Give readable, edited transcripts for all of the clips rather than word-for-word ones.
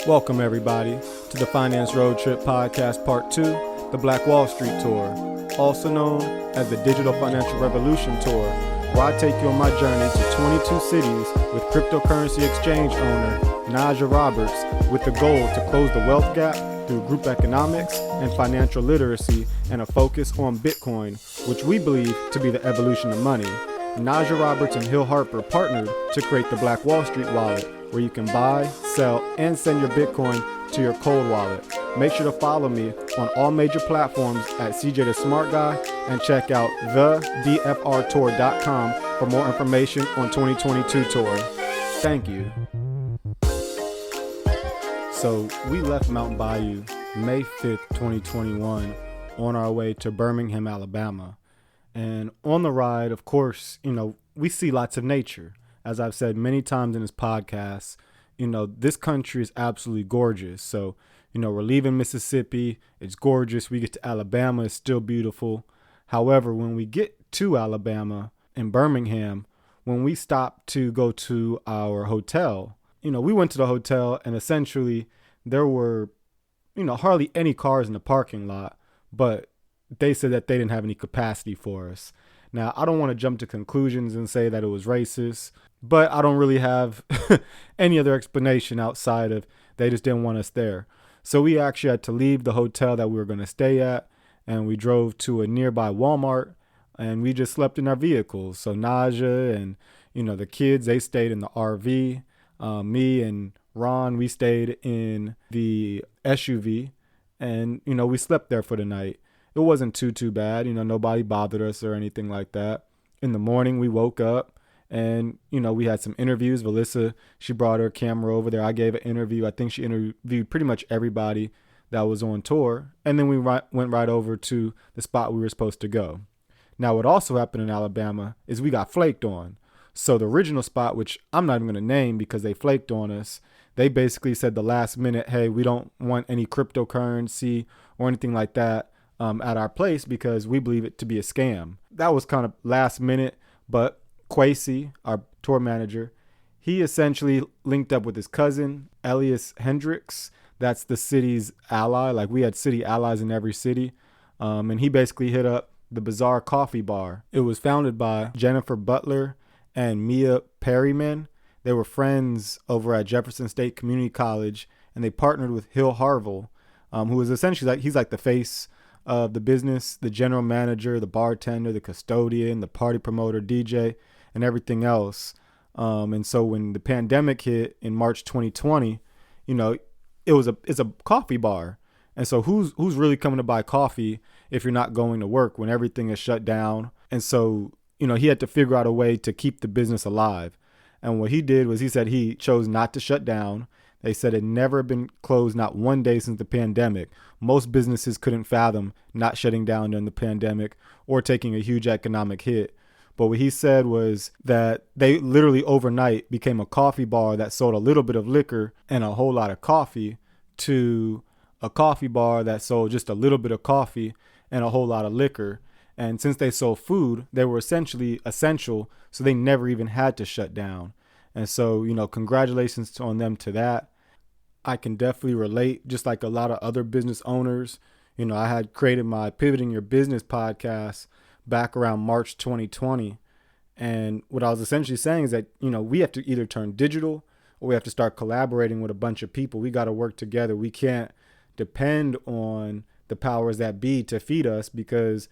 Welcome, everybody, to the Finance Road Trip Podcast Part 2, the Black Wall Street Tour, also known as the Digital Financial Revolution Tour, where I take you on my journey to 22 cities with cryptocurrency exchange owner Naja Roberts with the goal to close the wealth gap through group economics and financial literacy and a focus on Bitcoin, which we believe to be the evolution of money. Naja Roberts and Will Harvill partnered to create the Black Wall Street Wallet, where you can buy, sell, and send your Bitcoin to your cold wallet. Make sure to follow me on all major platforms at CJ the Smart Guy and check out thedfrtour.com for more information on 2022 tour. Thank you. So we left Mountain Bayou May 5th, 2021 on our way to Birmingham, Alabama. And on the ride, of course, we see lots of nature. As I've said many times in this podcast, this country is absolutely gorgeous. So, we're leaving Mississippi. It's gorgeous. We get to Alabama. It's still beautiful. However, when we get to Alabama in Birmingham, when we stop to go to our hotel, we went to the hotel and essentially there were, hardly any cars in the parking lot, but they said that they didn't have any capacity for us. Now, I don't want to jump to conclusions and say that it was racist, but I don't really have any other explanation outside of they just didn't want us there. So we actually had to leave the hotel that we were going to stay at, and we drove to a nearby Walmart, and we just slept in our vehicles. So Naja and, the kids, they stayed in the RV. Me and Ron, we stayed in the SUV, and, we slept there for the night. It wasn't too bad. Nobody bothered us or anything like that. In the morning, we woke up and, we had some interviews. Valissa, she brought her camera over there. I gave an interview. I think she interviewed pretty much everybody that was on tour. And then we went right over to the spot we were supposed to go. Now, what also happened in Alabama is we got flaked on. So the original spot, which I'm not even going to name because they flaked on us, they basically said the last minute, hey, we don't want any cryptocurrency or anything like that at our place because we believe it to be a scam. That was kind of last minute, but Quasi, our tour manager, he essentially linked up with his cousin, Elias Hendricks. That's the city's ally. Like, we had city allies in every city. And he basically hit up the Bazaar Coffee Bar. It was founded by Jennifer Butler and Mia Perryman. They were friends over at Jefferson State Community College, and they partnered with Will Harvill, who is essentially he's like the face of the business, the general manager, the bartender, the custodian, the party promoter, DJ, and everything else. And so when the pandemic hit in March 2020, it's a coffee bar. And so who's really coming to buy coffee if you're not going to work when everything is shut down? And so, he had to figure out a way to keep the business alive. And what he did was he said he chose not to shut down. They said it never been closed, not one day since the pandemic. Most businesses couldn't fathom not shutting down during the pandemic or taking a huge economic hit. But what he said was that they literally overnight became a coffee bar that sold a little bit of liquor and a whole lot of coffee to a coffee bar that sold just a little bit of coffee and a whole lot of liquor. And since they sold food, they were essentially essential, so they never even had to shut down. And so, congratulations on them to that. I can definitely relate, just like a lot of other business owners. I had created my Pivoting Your Business podcast back around March 2020. And what I was essentially saying is that, we have to either turn digital or we have to start collaborating with a bunch of people. We got to work together. We can't depend on the powers that be to feed us because,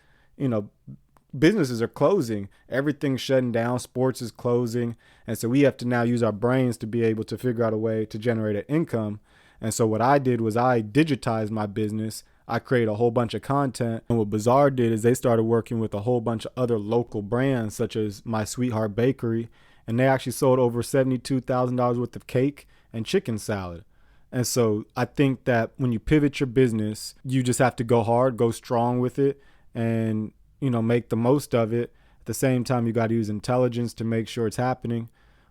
businesses are closing. Everything's shutting down. Sports is closing. And so we have to now use our brains to be able to figure out a way to generate an income. And so what I did was I digitized my business. I created a whole bunch of content. And what Bazaar did is they started working with a whole bunch of other local brands, such as My Sweetheart Bakery. And they actually sold over $72,000 worth of cake and chicken salad. And so I think that when you pivot your business, you just have to go hard, go strong with it, and make the most of it. At the same time, you got to use intelligence to make sure it's happening.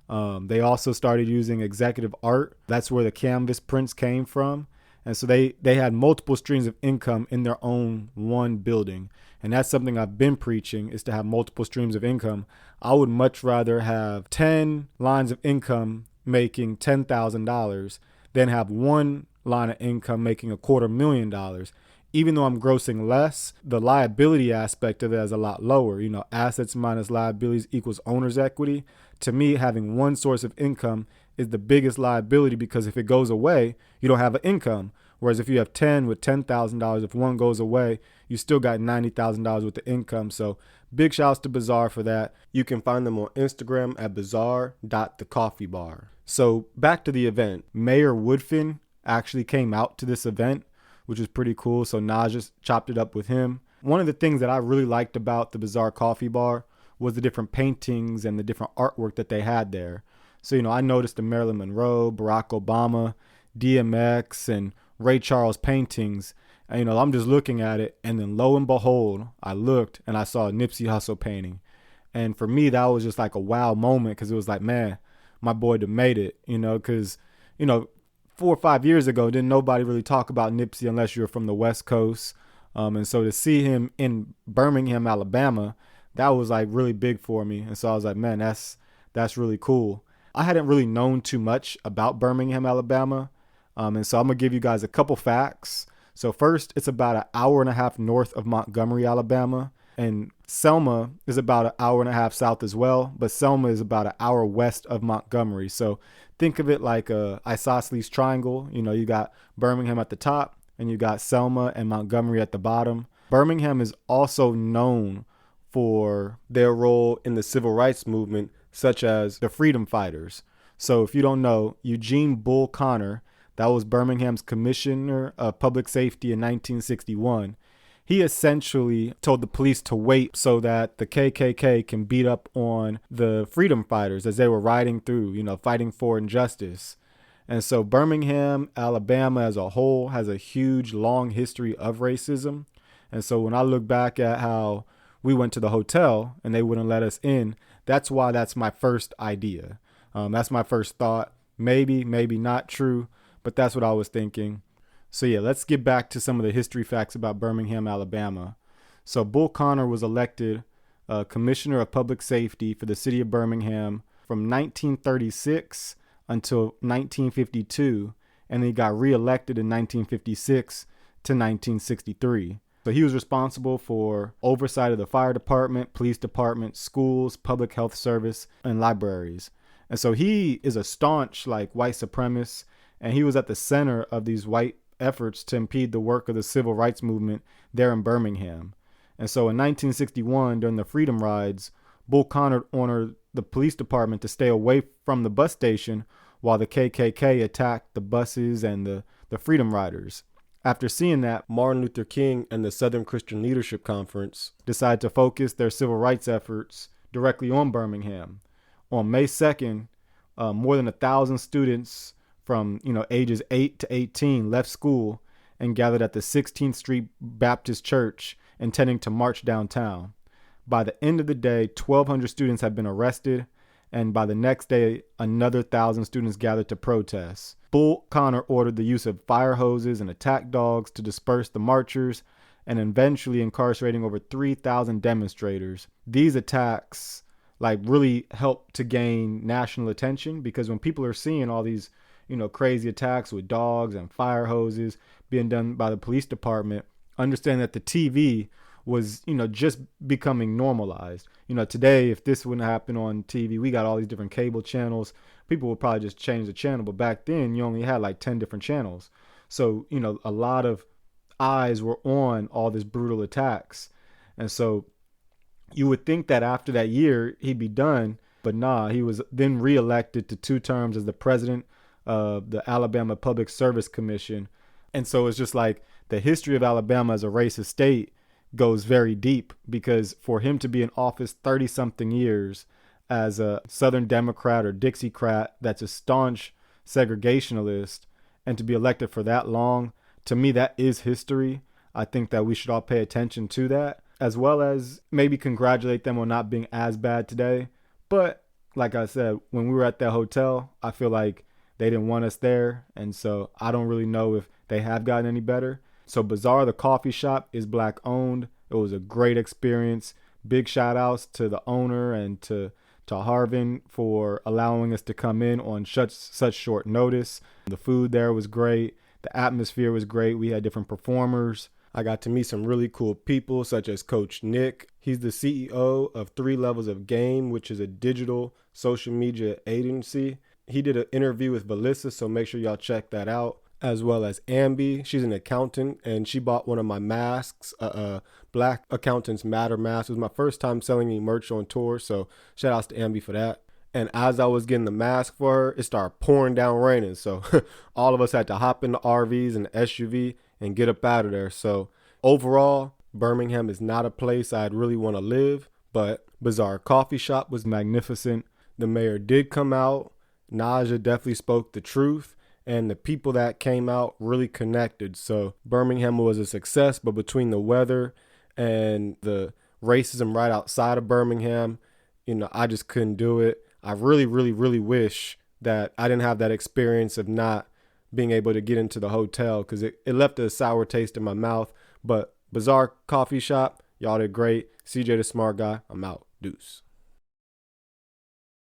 They also started using executive art. That's where the canvas prints came from. And so they had multiple streams of income in their own one building. And that's something I've been preaching, is to have multiple streams of income. I would much rather have 10 lines of income making $10,000 then have one line of income making $250,000. Even though I'm grossing less, the liability aspect of it is a lot lower. Assets minus liabilities equals owner's equity. To me, having one source of income is the biggest liability, because if it goes away, you don't have an income. Whereas if you have 10 with $10,000, if one goes away, you still got $90,000 with the income. So big shouts to Bazaar for that. You can find them on Instagram at bazaar.thecoffeebar. So back to the event. Mayor Woodfin actually came out to this event, which is pretty cool. So Nas chopped it up with him. One of the things that I really liked about the Bazaar Coffee Bar was the different paintings and the different artwork that they had there. So, I noticed the Marilyn Monroe, Barack Obama, DMX, and Ray Charles paintings. And, I'm just looking at it, and then lo and behold, I looked and I saw a Nipsey Hussle painting. And for me, that was just like a wow moment, because it was like, man, my boy done made it, because, 4 or 5 years ago, didn't nobody really talk about Nipsey unless you were from the West Coast. And so to see him in Birmingham, Alabama, that was like really big for me. And so I was like, man, that's really cool. I hadn't really known too much about Birmingham, Alabama. And so I'm going to give you guys a couple facts. So first, it's about an hour and a half north of Montgomery, Alabama. And Selma is about an hour and a half south as well. But Selma is about an hour west of Montgomery. So think of it like a isosceles triangle. You got Birmingham at the top, and you got Selma and Montgomery at the bottom. Birmingham is also known for their role in the civil rights movement, such as the freedom fighters. So if you don't know, Eugene Bull Connor, that was Birmingham's commissioner of public safety in 1961. He essentially told the police to wait so that the KKK can beat up on the freedom fighters as they were riding through, fighting for injustice. And so Birmingham, Alabama as a whole has a huge, long history of racism. And so when I look back at how we went to the hotel and they wouldn't let us in, that's why that's my first idea. That's my first thought. Maybe not true, but that's what I was thinking. So yeah, let's get back to some of the history facts about Birmingham, Alabama. So Bull Connor was elected Commissioner of Public Safety for the city of Birmingham from 1936 until 1952, and he got reelected in 1956 to 1963. So he was responsible for oversight of the fire department, police department, schools, public health service, and libraries. And so he is a staunch white supremacist, and he was at the center of these white efforts to impede the work of the civil rights movement there in Birmingham. And so in 1961, during the Freedom Rides, Bull Connor ordered the police department to stay away from the bus station while the KKK attacked the buses and the Freedom Riders. After seeing that, Martin Luther King and the Southern Christian Leadership Conference decided to focus their civil rights efforts directly on Birmingham. On May 2nd, more than 1,000 students from ages 8 to 18 left school and gathered at the 16th Street Baptist Church, intending to march downtown. By the end of the day, 1,200 students had been arrested, and by the next day, another 1,000 students gathered to protest. Bull Connor ordered the use of fire hoses and attack dogs to disperse the marchers, and eventually incarcerating over 3,000 demonstrators. These attacks really helped to gain national attention, because when people are seeing all these crazy attacks with dogs and fire hoses being done by the police department, understand that the TV was, just becoming normalized. Today, if this wouldn't happen on TV, we got all these different cable channels. People would probably just change the channel. But back then, you only had 10 different channels. So, a lot of eyes were on all these brutal attacks. And so you would think that after that year, he'd be done. But nah, he was then reelected to 2 terms as the president of the Alabama Public Service Commission. And so it's just the history of Alabama as a racist state goes very deep, because for him to be in office 30-something years as a Southern Democrat or Dixiecrat that's a staunch segregationalist, and to be elected for that long, to me, that is history. I think that we should all pay attention to that, as well as maybe congratulate them on not being as bad today. But like I said, when we were at that hotel, I feel like they didn't want us there. And so I don't really know if they have gotten any better. So Bazaar, the coffee shop, is Black owned. It was a great experience. Big shout outs to the owner and to to Harvin for allowing us to come in on such short notice. The food there was great. The atmosphere was great. We had different performers. I got to meet some really cool people, such as Coach Nick. He's the CEO of 3 Levels of Game, which is a digital social media agency. He did an interview with Valissa, so make sure y'all check that out. As well as Ambi. She's an accountant, and she bought one of my masks, Black Accountants Matter mask. It was my first time selling any merch on tour, so shout outs to Ambi for that. And as I was getting the mask for her, it started pouring down raining. So all of us had to hop in the RVs and the SUV and get up out of there. So overall, Birmingham is not a place I'd really want to live, but Bazaar Coffee Shop was magnificent. The mayor did come out. Naja definitely spoke the truth, and the people that came out really connected. So Birmingham was a success, but between the weather and the racism right outside of Birmingham, I just couldn't do it. I really, really, really wish that I didn't have that experience of not being able to get into the hotel, because it left a sour taste in my mouth. But Bazaar Coffee Shop, y'all did great. CJ the Smart Guy, I'm out. Deuce.